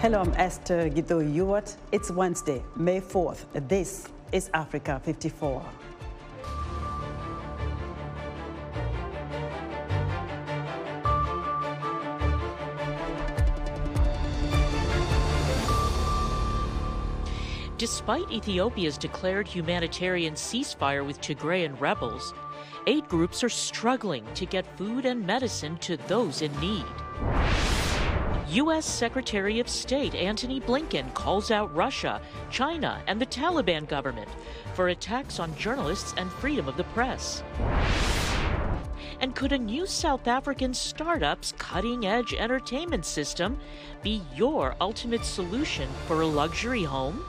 Hello, I'm Esther Gido-Ewart. It's Wednesday, May 4th. This is Africa 54. Despite Ethiopia's declared humanitarian ceasefire with Tigrayan rebels, aid groups are struggling to get food and medicine to those in need. U.S. Secretary of State Antony Blinken calls out Russia, China, and the Taliban government for attacks on journalists and freedom of the press. And could a new South African startup's cutting-edge entertainment system be your ultimate solution for a luxury home?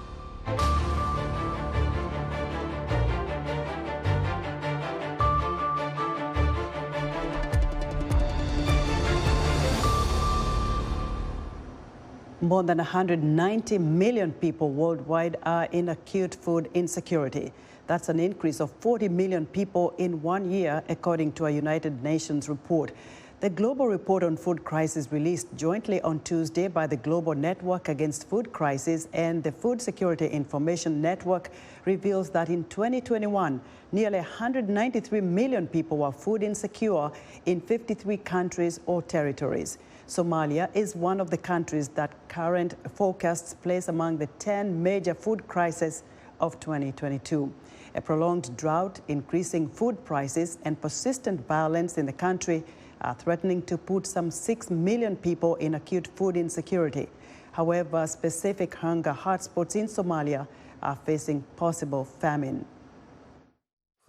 More than 190 million people worldwide are in acute food insecurity. That's an increase of 40 million people in 1 year, according to a United Nations report. The Global Report on Food Crisis, released jointly on Tuesday by the Global Network Against Food Crisis and the Food Security Information Network, reveals that in 2021, nearly 193 million people were food insecure in 53 countries or territories. Somalia is one of the countries that current forecasts place among the 10 major food crises of 2022. A prolonged drought, increasing food prices, and persistent violence in the country are threatening to put some 6 million people in acute food insecurity. However, specific hunger hotspots in Somalia are facing possible famine.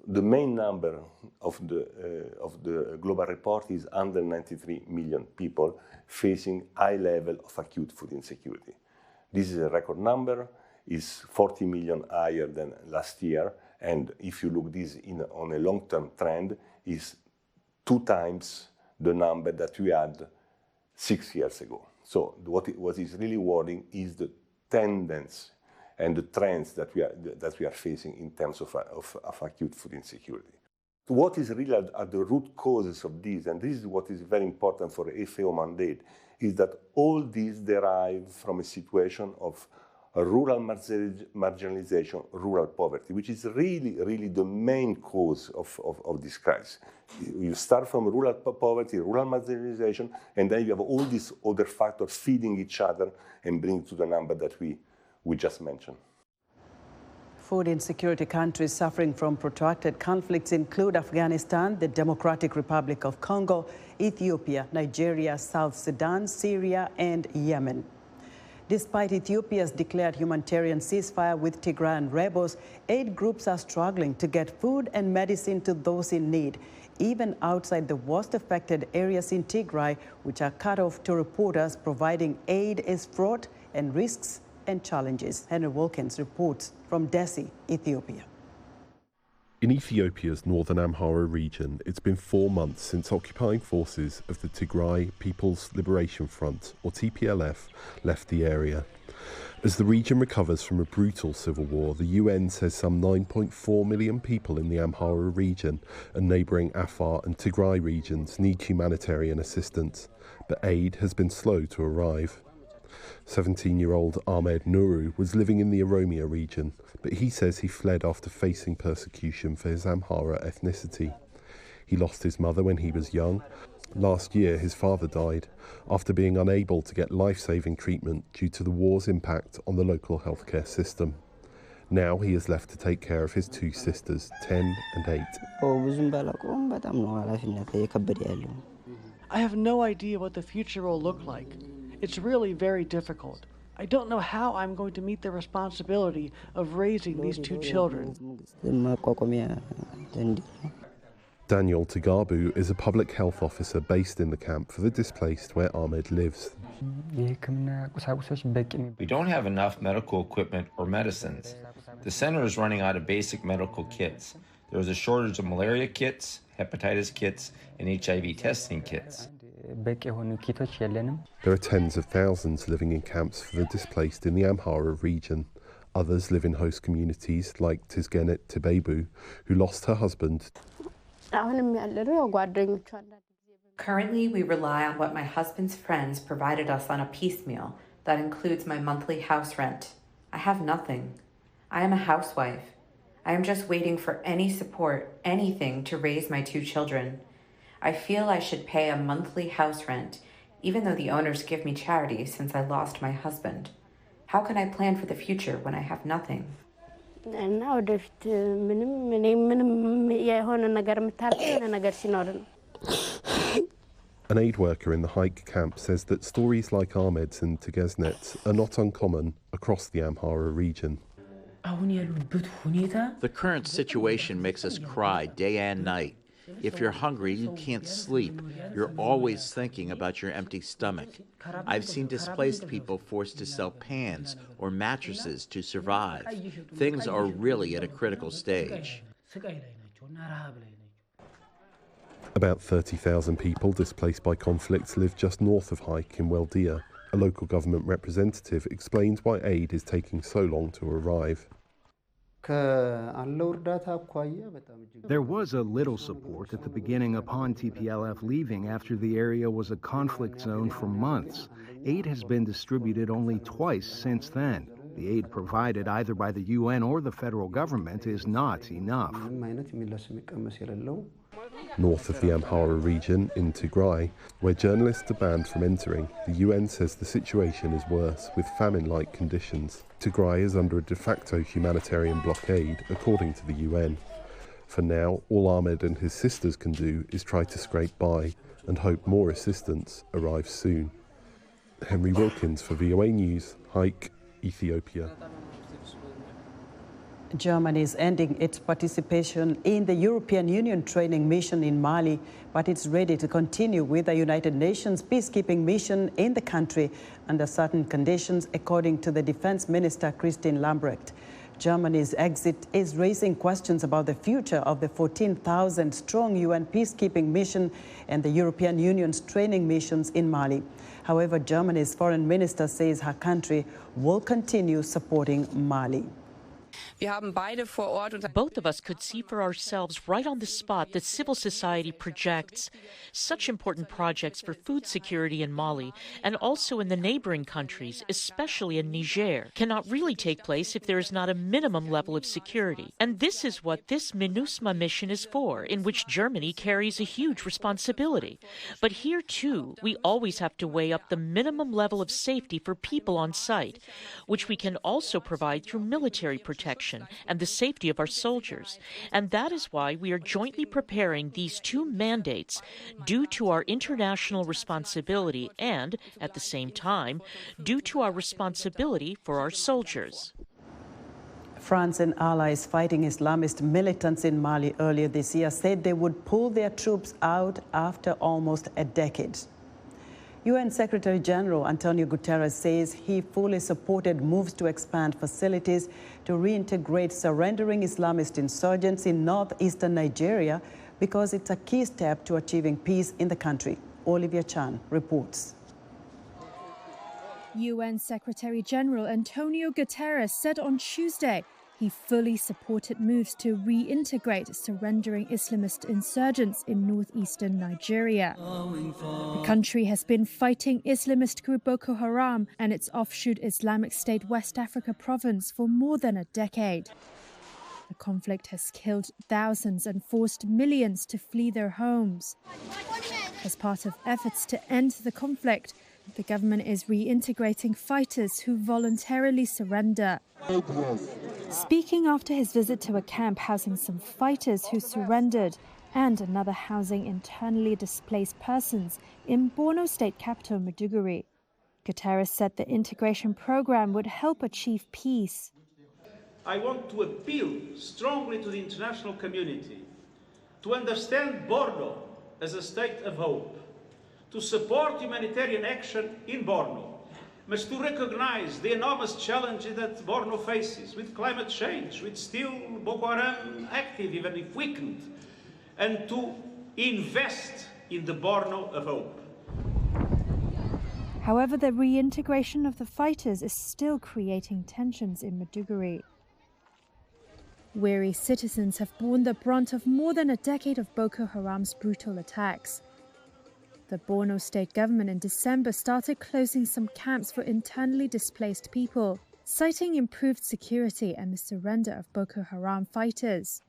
The main number of the global report is 193 million people facing high level of acute food insecurity. This is a record number, is 40 million higher than last year, and if you look this on a long-term trend, is 2 times the number that we had 6 years ago. So what is really worrying is the tendency and the trends that we are facing in terms of acute food insecurity. What is really at the root causes of this, and this is what is very important for the FAO mandate, is that all these derive from a situation of rural marginalization, rural poverty, which is really the main cause of this crisis. You start from rural poverty, rural marginalization, and then you have all these other factors feeding each other and bring to the number that we just mentioned. Food insecurity countries suffering from protracted conflicts include Afghanistan, the Democratic Republic of Congo, Ethiopia, Nigeria, South Sudan, Syria, and Yemen. Despite Ethiopia's declared humanitarian ceasefire with Tigrayan rebels, aid groups are struggling to get food and medicine to those in need, even outside the worst-affected areas in Tigray, which are cut off to reporters. Providing aid is fraught and risks and challenges. Henry Wilkins reports from Dessie, Ethiopia. In Ethiopia's northern Amhara region, it's been 4 months since occupying forces of the Tigray People's Liberation Front, or TPLF, left the area. As the region recovers from a brutal civil war, the UN says some 9.4 million people in the Amhara region and neighbouring Afar and Tigray regions need humanitarian assistance, but aid has been slow to arrive. 17-year-old Ahmed Nuru was living in the Oromia region, but he says he fled after facing persecution for his Amhara ethnicity. He lost his mother when he was young. Last year, his father died after being unable to get life-saving treatment due to the war's impact on the local healthcare system. Now he is left to take care of his 2 sisters, 10 and 8. I have no idea what the future will look like. It's really very difficult. I don't know how I'm going to meet the responsibility of raising these 2 children. Daniel Tagabu is a public health officer based in the camp for the displaced where Ahmed lives. We don't have enough medical equipment or medicines. The center is running out of basic medical kits. There is a shortage of malaria kits, hepatitis kits, and HIV testing kits. There are tens of thousands living in camps for the displaced in the Amhara region. Others live in host communities like Tizgenet Tibebu, who lost her husband. Currently, we rely on what my husband's friends provided us on a piecemeal That includes my monthly house rent. I have nothing. I am a housewife. I am just waiting for any support, anything to raise my 2 children. I feel I should pay a monthly house rent, even though the owners give me charity since I lost my husband. How can I plan for the future when I have nothing? An aid worker in the Haik camp says that stories like Ahmed's and Tigeznet's are not uncommon across the Amhara region. The current situation makes us cry day and night. If you're hungry, you can't sleep. You're always thinking about your empty stomach. I've seen displaced people forced to sell pans or mattresses to survive. Things are really at a critical stage. About 30,000 people displaced by conflicts live just north of Haik in Weldia. A local government representative explains why aid is taking so long to arrive. There was a little support at the beginning upon TPLF leaving after the area was a conflict zone for months. Aid has been distributed only twice since then. The aid provided either by the UN or the federal government is not enough. North of the Amhara region in Tigray, where journalists are banned from entering, the UN says the situation is worse, with famine-like conditions. Tigray is under a de facto humanitarian blockade, according to the UN. For now, all Ahmed and his sisters can do is try to scrape by and hope more assistance arrives soon. Henry Wilkins for VOA News, Haik, Ethiopia. Germany is ending its participation in the European Union training mission in Mali, but it's ready to continue with the United Nations peacekeeping mission in the country under certain conditions, according to the Defense Minister Christine Lambrecht. Germany's exit is raising questions about the future of the 14,000-strong UN peacekeeping mission and the European Union's training missions in Mali. However, Germany's foreign minister says her country will continue supporting Mali. Both of us could see for ourselves right on the spot that civil society projects such important projects for food security in Mali and also in the neighboring countries, especially in Niger, cannot really take place if there is not a minimum level of security. And this is what this MINUSMA mission is for, in which Germany carries a huge responsibility. But here, too, we always have to weigh up the minimum level of safety for people on site, which we can also provide through military protection and the safety of our soldiers. And that is why we are jointly preparing these 2 mandates due to our international responsibility and, at the same time, due to our responsibility for our soldiers. France and allies fighting Islamist militants in Mali earlier this year said they would pull their troops out after almost a decade. UN Secretary General Antonio Guterres says he fully supported moves to expand facilities to reintegrate surrendering Islamist insurgents in northeastern Nigeria because it's a key step to achieving peace in the country. Olivia Chan reports. UN Secretary General Antonio Guterres said on Tuesday he fully supported moves to reintegrate surrendering Islamist insurgents in northeastern Nigeria. The country has been fighting Islamist group Boko Haram and its offshoot Islamic State West Africa province for more than a decade. The conflict has killed thousands and forced millions to flee their homes. As part of efforts to end the conflict, the government is reintegrating fighters who voluntarily surrender. Speaking after his visit to a camp housing some fighters who surrendered and another housing internally displaced persons in Borno state capital Maiduguri, Guterres said the integration program would help achieve peace. I want to appeal strongly to the international community to understand Borno as a state of hope, to support humanitarian action in Borno, but to recognize the enormous challenges that Borno faces with climate change, with still Boko Haram active, even if weakened, and to invest in the Borno of hope. However, the reintegration of the fighters is still creating tensions in Maiduguri. Weary citizens have borne the brunt of more than a decade of Boko Haram's brutal attacks. The Borno state government in December started closing some camps for internally displaced people, citing improved security and the surrender of Boko Haram fighters.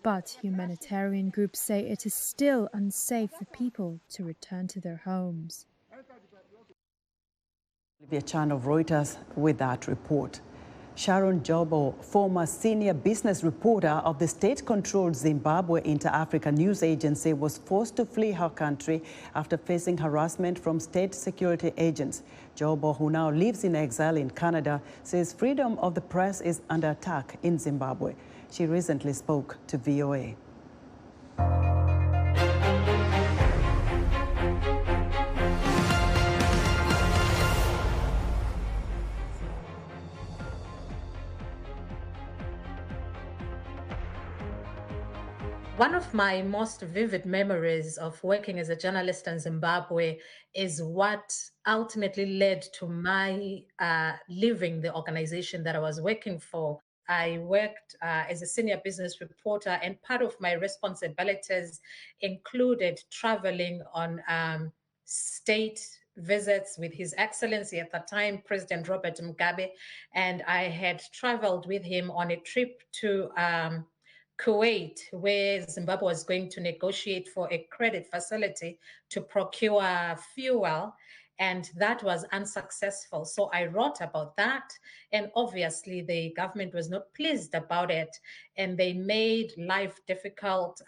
But humanitarian groups say it is still unsafe for people to return to their homes. Olivia Chan of Reuters with that report. Sharon Jobo, former senior business reporter of the state-controlled Zimbabwe Inter-Africa News Agency, was forced to flee her country after facing harassment from state security agents. Jobo, who now lives in exile in Canada, says freedom of the press is under attack in Zimbabwe. She recently spoke to VOA. One of my most vivid memories of working as a journalist in Zimbabwe is what ultimately led to my leaving the organization that I was working for. I worked as a senior business reporter, and part of my responsibilities included traveling on state visits with His Excellency at the time, President Robert Mugabe, and I had traveled with him on a trip to Kuwait, where Zimbabwe was going to negotiate for a credit facility to procure fuel, and that was unsuccessful. So I wrote about that, and obviously the government was not pleased about it, and they made life difficult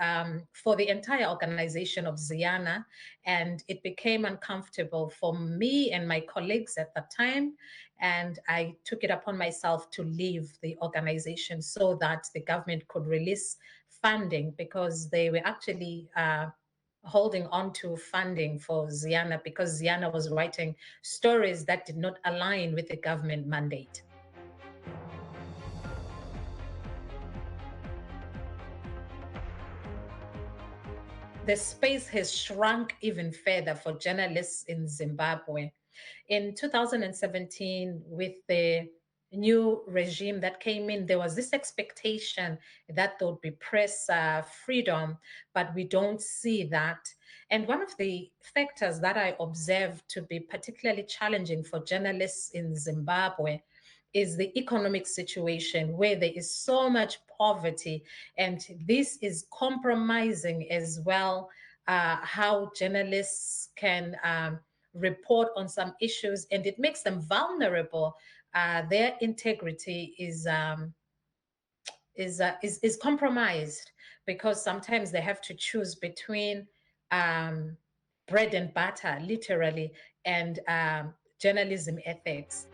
for the entire organization of ZIANA, and it became uncomfortable for me and my colleagues at the time, and I took it upon myself to leave the organization so that the government could release funding, because they were actually holding on to funding for ZIANA because ZIANA was writing stories that did not align with the government mandate. The space has shrunk even further for journalists in Zimbabwe. In 2017, with the new regime that came in, there was this expectation that there would be press freedom, but we don't see that. And one of the factors that I observed to be particularly challenging for journalists in Zimbabwe is the economic situation, where there is so much poverty, and this is compromising as well how journalists can report on some issues, and it makes them vulnerable. Their integrity is compromised, because sometimes they have to choose between bread and butter, literally, and journalism ethics.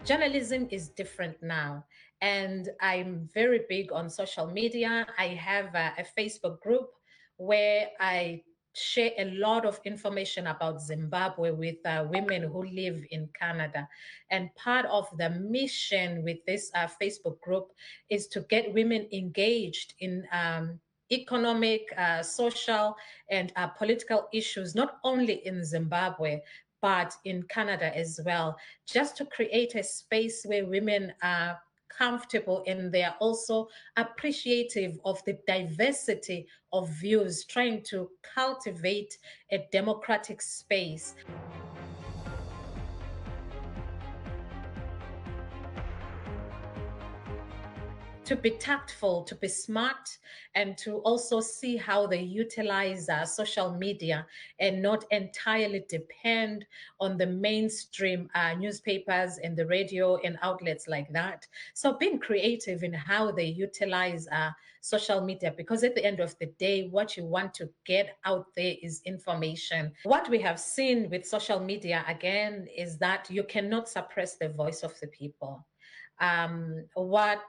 Journalism is different now, and I'm very big on social media. I have a Facebook group where I share a lot of information about Zimbabwe with women who live in Canada. And part of the mission with this Facebook group is to get women engaged in economic, social, and political issues, not only in Zimbabwe, but in Canada as well, just to create a space where women are comfortable and they are also appreciative of the diversity of views, trying to cultivate a democratic space. To be tactful, to be smart, and to also see how they utilize social media and not entirely depend on the mainstream newspapers and the radio and outlets like that. So being creative in how they utilize social media, because at the end of the day, what you want to get out there is information. What we have seen with social media, again, is that you cannot suppress the voice of the people. What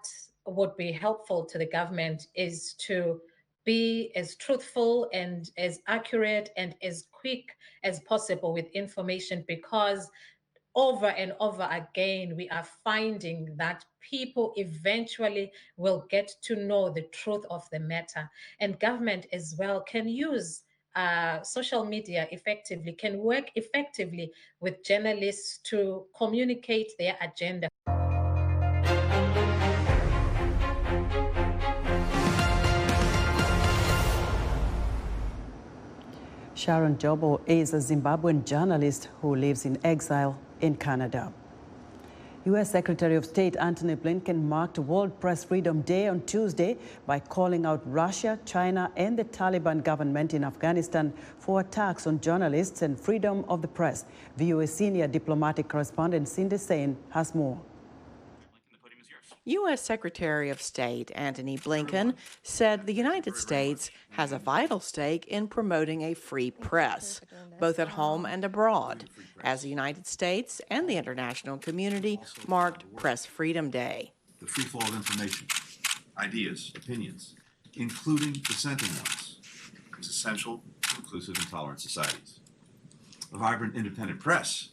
would be helpful to the government is to be as truthful and as accurate and as quick as possible with information, because over and over again, we are finding that people eventually will get to know the truth of the matter. And government as well can use social media effectively, can work effectively with journalists to communicate their agenda. Sharon Jobo is a Zimbabwean journalist who lives in exile in Canada. U.S. Secretary of State Antony Blinken marked World Press Freedom Day on Tuesday by calling out Russia, China, and the Taliban government in Afghanistan for attacks on journalists and freedom of the press. VOA senior diplomatic correspondent Cindy Sain has more. U.S. Secretary of State Antony Blinken said the United States has a vital stake in promoting a free press, both at home and abroad, as the United States and the international community marked Press Freedom Day. The free flow of information, ideas, opinions, including dissenting ones, is essential to inclusive and tolerant societies. A vibrant independent press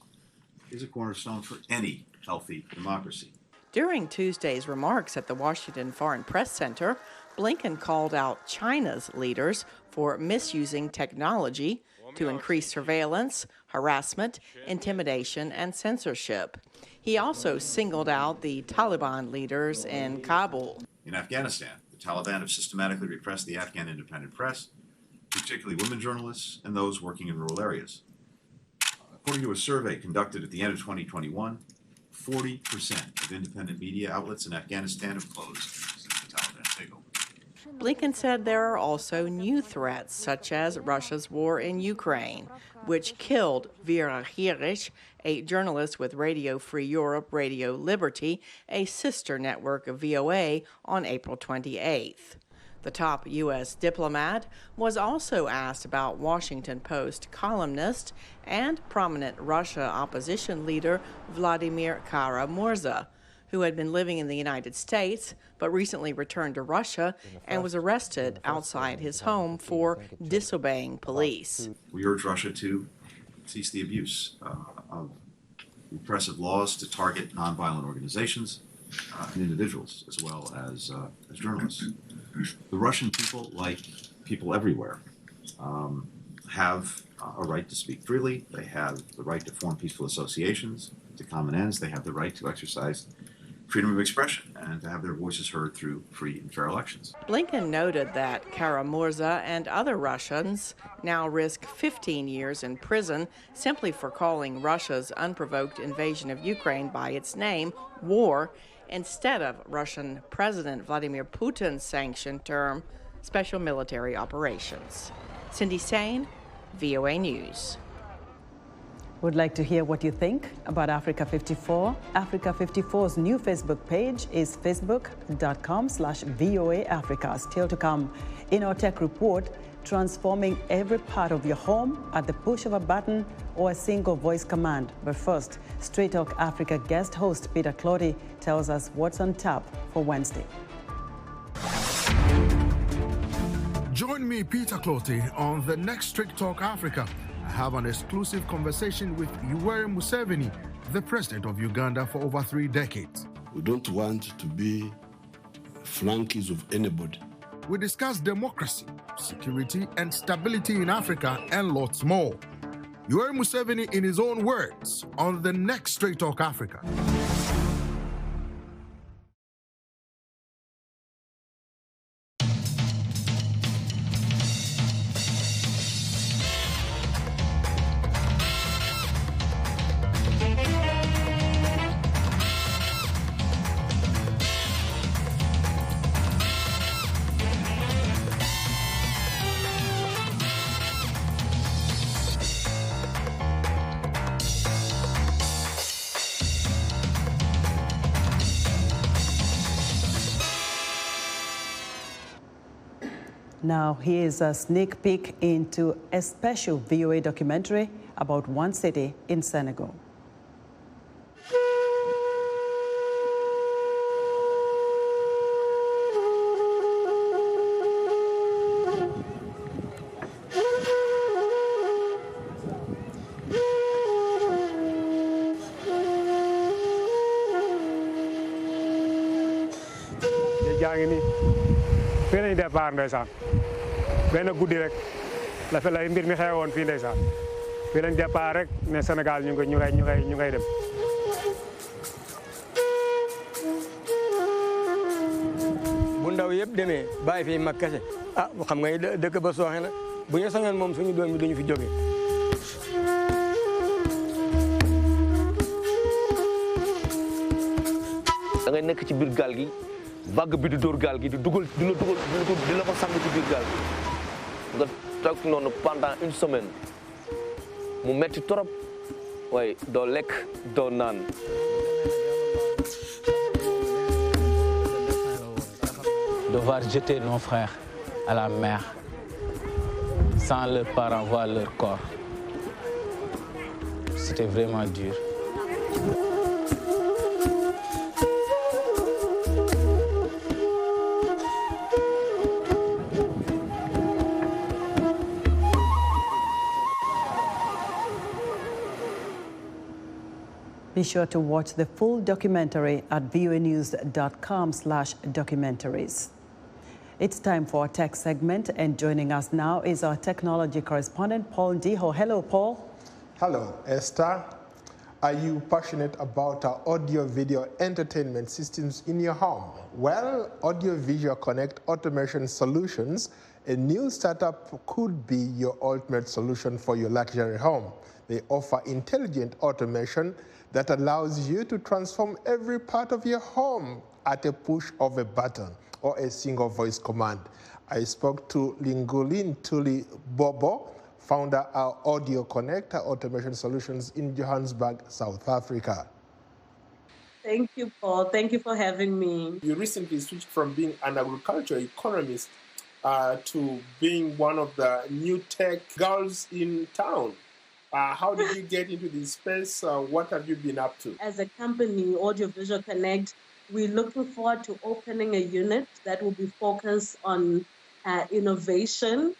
is a cornerstone for any healthy democracy. During Tuesday's remarks at the Washington Foreign Press Center, Blinken called out China's leaders for misusing technology to increase surveillance, harassment, intimidation, and censorship. He also singled out the Taliban leaders in Kabul. In Afghanistan, the Taliban have systematically repressed the Afghan independent press, particularly women journalists and those working in rural areas. According to a survey conducted at the end of 2021, 40% of independent media outlets in Afghanistan have closed since the Taliban takeover. Blinken said there are also new threats, such as Russia's war in Ukraine, which killed Vera Hirsch, a journalist with Radio Free Europe, Radio Liberty, a sister network of VOA, on April 28th. The top U.S. diplomat was also asked about Washington Post columnist and prominent Russia opposition leader Vladimir Kara-Murza, who had been living in the United States but recently returned to Russia and was arrested outside his home for disobeying police. We urge Russia to cease the abuse of repressive laws to target nonviolent organizations and individuals, as well as journalists. The Russian people, like people everywhere, have a right to speak freely. They have the right to form peaceful associations to common ends. They have the right to exercise freedom of expression and to have their voices heard through free and fair elections. Blinken noted that Kara-Murza and other Russians now risk 15 years in prison simply for calling Russia's unprovoked invasion of Ukraine by its name, war, instead of Russian President Vladimir Putin's sanctioned term, special military operations. Cindy Sain, VOA News. Would like to hear what you think about Africa 54. Africa 54's new Facebook page is facebook.com/VOA Africa. Still to come in our tech report, transforming every part of your home at the push of a button or a single voice command. But first, Straight Talk Africa guest host Peter Clotty tells us what's on tap for Wednesday. Join me, Peter Clotty, on the next Straight Talk Africa. I have an exclusive conversation with Yoweri Museveni, the president of Uganda for over 3 decades. We don't want to be flunkies of anybody. We discuss democracy, security, and stability in Africa, and lots more. Yoweri Museveni in his own words on the next Straight Talk Africa. Now, here's a sneak peek into a special VOA documentary about one city in Senegal. départ ndeysaan benn guddi rek la fa lay mbir mi xewoon fii ndeysaan fii lañ départ rek ne Sénégal ñu ngay dem. bu ndaw yëpp demee bàyyi fii mag kese ah xam nga dëkk ba sooxe na bu ñu sañoon moom suñu doom yi duñu fi jóge. da ngay nekk ci biir gaal gi vague bi di dóor gaal gi di dugal di la ko sànni ci biir gaal gi nga toog noonu pendant une semaine mu metti trop waaye doo lekk doo naan. Devoir jeter nos frères à la mer sans leurs parents voir leur corps, c'était vraiment dur. Be sure to watch the full documentary at voanews.com/documentaries. It's time for our tech segment, and joining us now is our technology correspondent, Paul Ndiho. Hello, Paul. Hello, Esther. Are you passionate about audio-video entertainment systems in your home? Well, Audio-Visual Connect Automation Solutions, a new startup, could be your ultimate solution for your luxury home. They offer intelligent automation that allows you to transform every part of your home at a push of a button or a single voice command. I spoke to Lingulin Tuli Bobo, founder of Audio Connect Automation Solutions in Johannesburg, South Africa. Thank you, Paul. Thank you for having me. You recently switched from being an agricultural economist to being one of the new tech girls in town. How did you get into this space? What have you been up to? As a company, Audio-Visual Connect, we're looking forward to opening a unit that will be focused on innovation,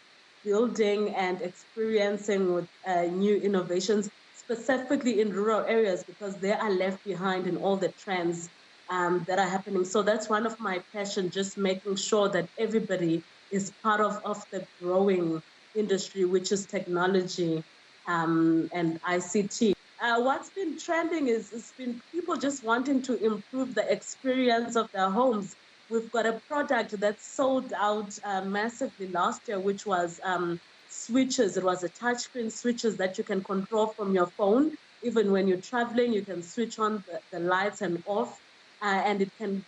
building and experiencing with new innovations, specifically in rural areas, because they are left behind in all the trends that are happening. So that's one of my passions, just making sure that everybody is part of the growing industry, which is technology and ICT. What's been trending is it's been people just wanting to improve the experience of their homes. We've got a product that sold out massively last year, which was switches. It was a touchscreen switches that you can control from your phone. Even when you're traveling, you can switch on the lights and off. And it can,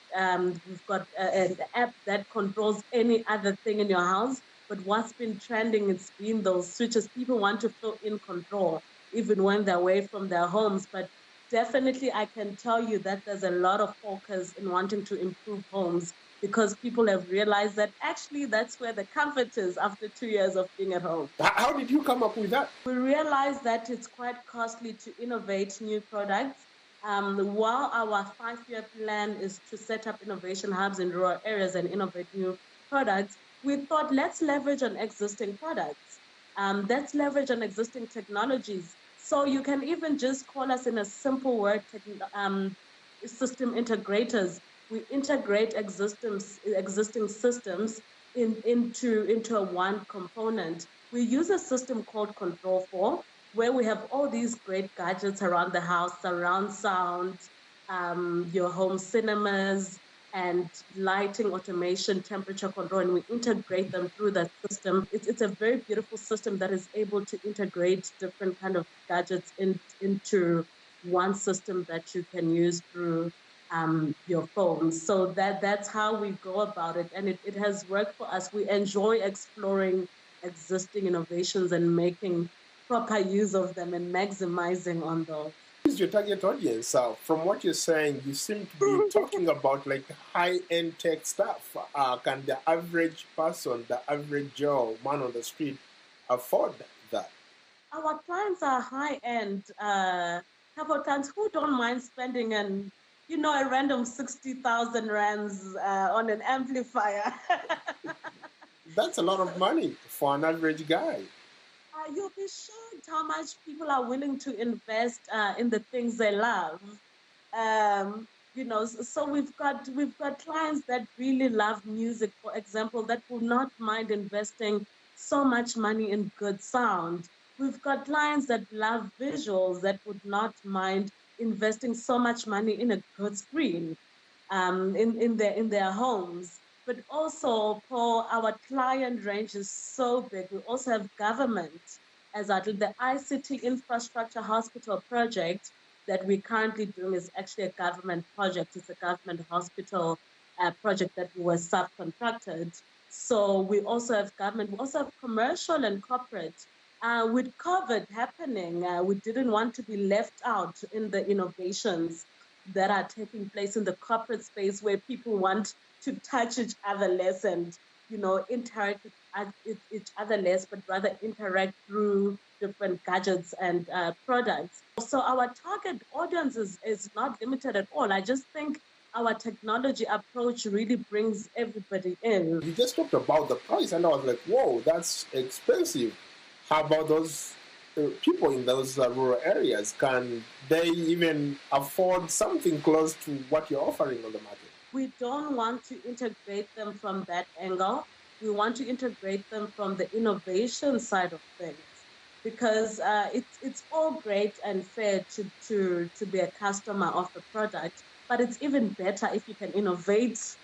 we've got an app that controls any other thing in your house. But what's been trending, it's been those switches. People want to feel in control, even when they're away from their homes. But definitely, I can tell you that there's a lot of focus in wanting to improve homes, because people have realized that actually that's where the comfort is after 2 years of being at home. How did you come up with that? We realized that it's quite costly to innovate new products. While our 5-year plan is to set up innovation hubs in rural areas and innovate new products, we thought, let's leverage on existing products. Let's leverage on existing technologies. So you can even just call us in a simple word, system integrators. We integrate existing systems into a one component. We use a system called Control4, where we have all these great gadgets around the house, surround sound, your home cinemas, and lighting automation, temperature control, and we integrate them through that system. It's a very beautiful system that is able to integrate different kind of gadgets into one system that you can use through your phone. So that's how we go about it, and it has worked for us. We enjoy exploring existing innovations and making proper use of them and maximizing on those. Who's your target audience? From what you're saying, you seem to be talking about like high-end tech stuff. Can the average person, the average Joe, man on the street, afford that? Our clients are high-end. Couple of times, who don't mind spending a random 60,000 rands on an amplifier? That's a lot of money for an average guy. You'll be shocked how much people are willing to invest in the things they love. So we've got clients that really love music, for example, that will not mind investing so much money in good sound. We've got clients that love visuals that would not mind investing so much money in a good screen in their homes. But also, Paul, our client range is so big. We also have government, as the ICT Infrastructure Hospital project that we're currently doing is actually a government project. It's a government hospital project that we were subcontracted. So we also have government, we also have commercial and corporate. With COVID happening, we didn't want to be left out in the innovations that are taking place in the corporate space where people want to touch each other less and, interact with each other less, but rather interact through different gadgets and products. So our target audience is not limited at all. I just think our technology approach really brings everybody in. You just talked about the price, and I was like, whoa, that's expensive. How about those people in those rural areas? Can they even afford something close to what you're offering on the market? We don't want to integrate them from that angle. We want to integrate them from the innovation side of things, because it's all great and fair to be a customer of the product, but it's even better if you can innovate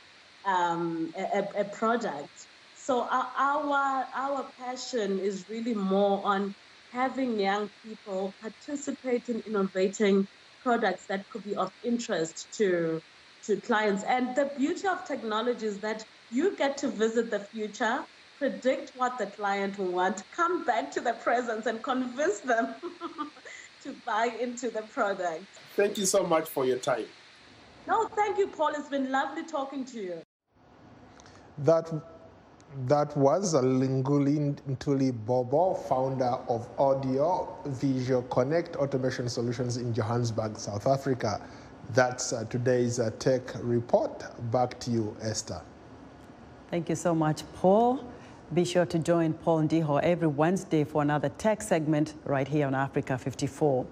a product. So our passion is really more on having young people participate in innovating products that could be of interest to clients. And the beauty of technology is that you get to visit the future, predict what the client will want, come back to the present and convince them to buy into the product. Thank you so much for your time. No, thank you, Paul. It's been lovely talking to you. That was Linguli Ntuli Bobo, founder of Audio Visual Connect Automation Solutions in Johannesburg, South Africa. That's today's tech report. Back to you, Esther. Thank you so much, Paul. Be sure to join Paul Ndiho every Wednesday for another tech segment right here on Africa 54.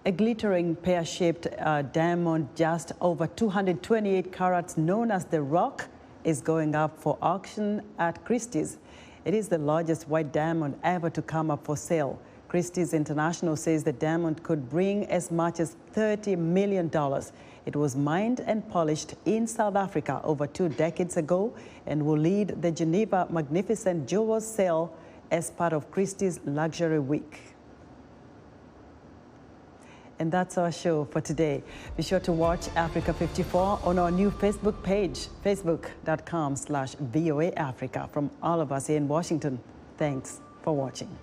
A glittering pear-shaped diamond just over 228 carats known as the Rock is going up for auction at Christie's. It is the largest white diamond ever to come up for sale. Christie's International says the diamond could bring as much as $30 million. It was mined and polished in South Africa over 2 decades ago and will lead the Geneva Magnificent Jewels sale as part of Christie's Luxury Week. And that's our show for today. Be sure to watch Africa 54 on our new Facebook page, facebook.com/VOA Africa. From all of us here in Washington, thanks for watching.